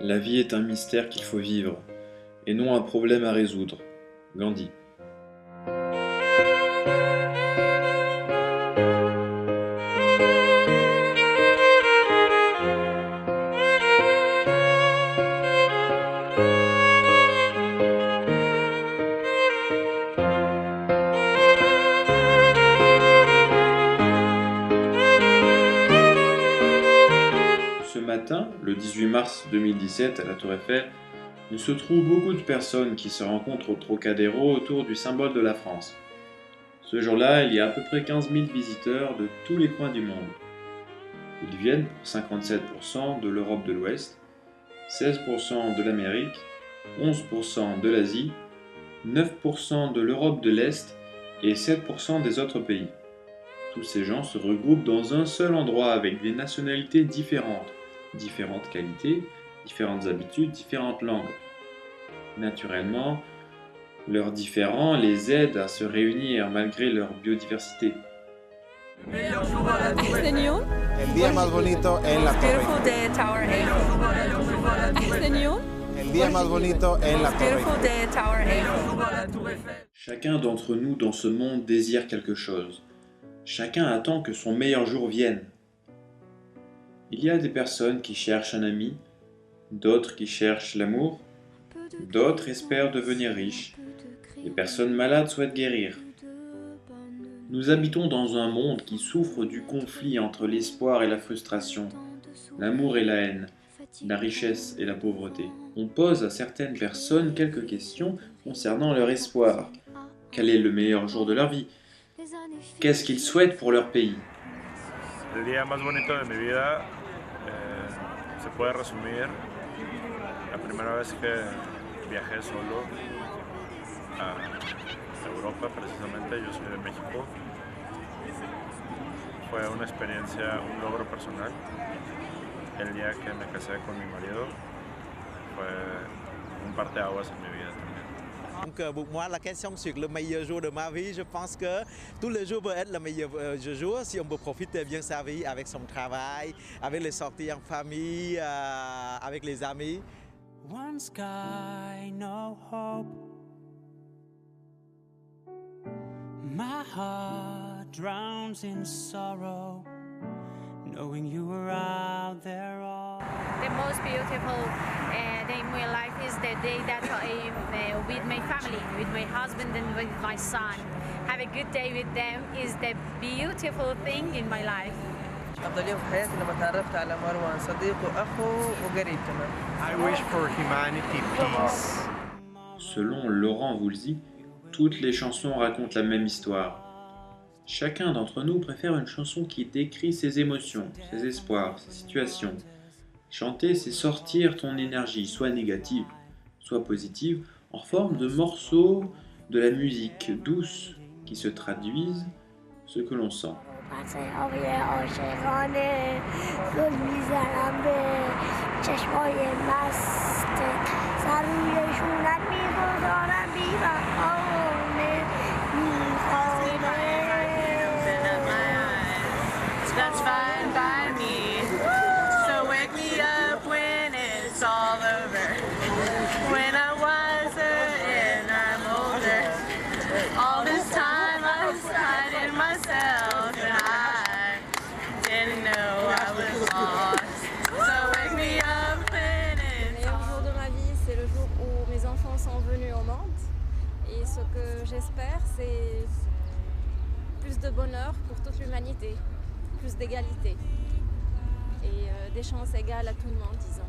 La vie est un mystère qu'il faut vivre, et non un problème à résoudre. Gandhi. Ce matin, le 18 mars 2017, à la Tour Eiffel, il se trouve beaucoup de personnes qui se rencontrent au Trocadéro autour du symbole de la France. Ce jour-là, il y a à peu près 15 000 visiteurs de tous les coins du monde. Ils viennent pour 57% de l'Europe de l'Ouest, 16% de l'Amérique, 11% de l'Asie, 9% de l'Europe de l'Est et 7% des autres pays. Tous ces gens se regroupent dans un seul endroit avec des nationalités différentes, différentes qualités, différentes habitudes, différentes langues. Naturellement, leurs différends les aident à se réunir malgré leur biodiversité. أحسن يوم El día más bonito en la Torre Beautiful Eiffel. day at Tower Eiffel. أحسن يوم El día más bonito en la Torre Beautiful Eiffel. day at Tower Eiffel. Chacun d'entre nous dans ce monde désire quelque chose. Chacun attend que son meilleur jour vienne. Il y a des personnes qui cherchent un ami, d'autres qui cherchent l'amour, d'autres espèrent devenir riches, les personnes malades souhaitent guérir. Nous habitons dans un monde qui souffre du conflit entre l'espoir et la frustration, l'amour et la haine, la richesse et la pauvreté. On pose à certaines personnes quelques questions concernant leur espoir. Quel est le meilleur jour de leur vie? Qu'est-ce qu'ils souhaitent pour leur pays? El día más bonito de mi vida se puede resumir la primera vez que viajé solo a Europa, precisamente. Yo soy de México. Fue una experiencia, un logro personal. El día que me casé con mi marido fue un parteaguas en mi vida también. Donc pour moi, la question sur le meilleur jour de ma vie, je pense que tous les jours peuvent être le meilleur jour si on peut profiter bien sa vie avec son travail, avec les sorties en famille, avec les amis. One sky, no hope. My heart drowns in sorrow, knowing you were out there all. The most beautiful day in my life is the day that I'm with my family, with my husband and with my son. Have a good day with them is the beautiful thing in my life. أفضل يوم في حياتي لما تعرفت على مروان صديق وأخو وقريب كمان. I wish for humanity peace. Selon Laurent Voulzy, toutes les chansons racontent la même histoire. Chacun d'entre nous préfère une chanson qui décrit ses émotions, ses espoirs, ses situations. Chanter, c'est sortir ton énergie, soit négative, soit positive, en forme de morceaux de la musique douce qui se traduisent ce que l'on sent. That's fine by me. So wake me up when it's all over. When I wiser and I'm older. All this time I was hiding myself and I didn't know I was lost. So wake me up when Le it's meilleur jour de ma vie, c'est le jour où mes enfants sont venus au monde. Et ce que j'espère, c'est plus de bonheur pour toute l'humanité, plus d'égalité et des chances égales à tout le monde, disons.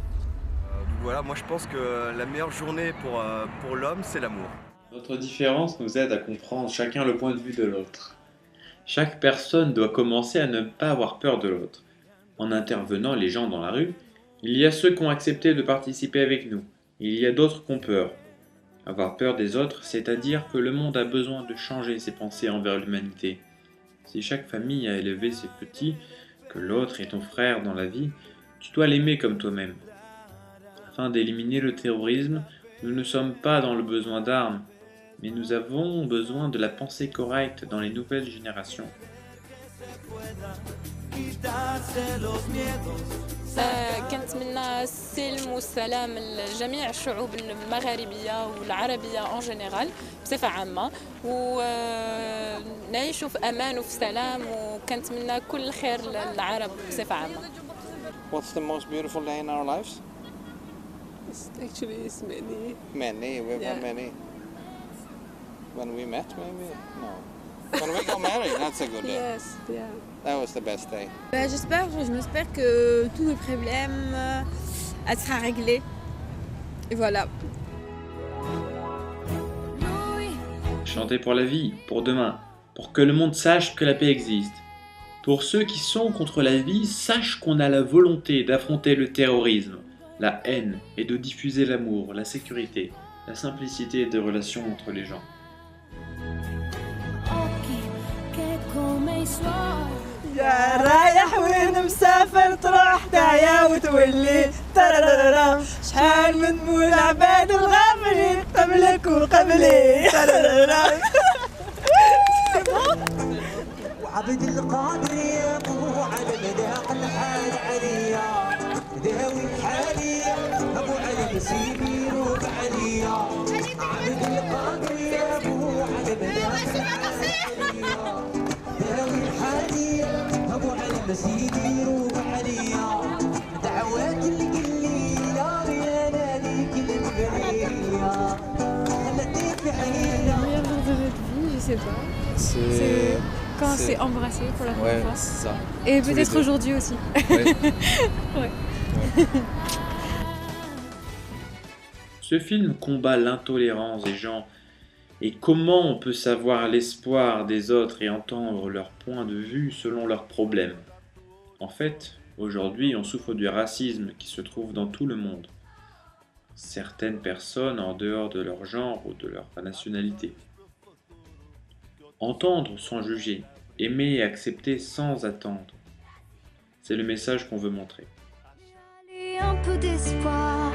Voilà, moi je pense que la meilleure journée pour l'homme, c'est l'amour. Notre différence nous aide à comprendre chacun le point de vue de l'autre. Chaque personne doit commencer à ne pas avoir peur de l'autre. En intervenant les gens dans la rue, il y a ceux qui ont accepté de participer avec nous. Il y a d'autres qui ont peur. Avoir peur des autres, c'est-à-dire que le monde a besoin de changer ses pensées envers l'humanité. Si chaque famille a élevé ses petits, que l'autre est ton frère dans la vie, tu dois l'aimer comme toi-même. Afin d'éliminer le terrorisme, nous ne sommes pas dans le besoin d'armes, mais nous avons besoin de la pensée correcte dans les nouvelles générations. كنتمنى السلم والسلام لجميع الشعوب المغاربية والعربية en général بصفة عامة ونعيشوا في أمان وفي سلام وكنتمنى كل الخير للعرب بصفة عامة. What's the most beautiful day in our lives? Actually, it's many. Many, we've had many. When we met, maybe? No. When we got married, that's a good day. Yes, yeah. That was the best day. J'espère que tous les problèmes sera réglé. Et voilà. Chanter pour la vie, pour demain, pour que le monde sache que la paix existe. Pour ceux qui sont contre la vie, sache qu'on a la volonté d'affronter le terrorisme, la haine et de diffuser l'amour, la sécurité, la simplicité des relations entre les gens. يا رايح وين مسافر تروح تعيا وتولي تررررم شحال من مول عباد الغافلين قبلك وقبلي تررررم وعبد القادر يا ابو على مذاق الحال عليا داوي حاليا ابو علي سيدي روح عليا عبد القادر يا ابو على مذاق الحال عليا داوي حاليا ابو علي سيدي روح عليا دعوات القليله يا ناديك البريه خلتني في عينيا. Le meilleur jour de votre vie, je sais pas. C'est quand c'est embrassé pour la première fois. C'est ça. Et peut-être aujourd'hui aussi. Ouais. Ce film combat l'intolérance des gens et comment on peut savoir l'espoir des autres et entendre leur point de vue selon leurs problèmes. En fait, aujourd'hui, on souffre du racisme qui se trouve dans tout le monde. Certaines personnes en dehors de leur genre ou de leur nationalité. Entendre sans juger, aimer et accepter sans attendre. C'est le message qu'on veut montrer. Un peu d'espoir.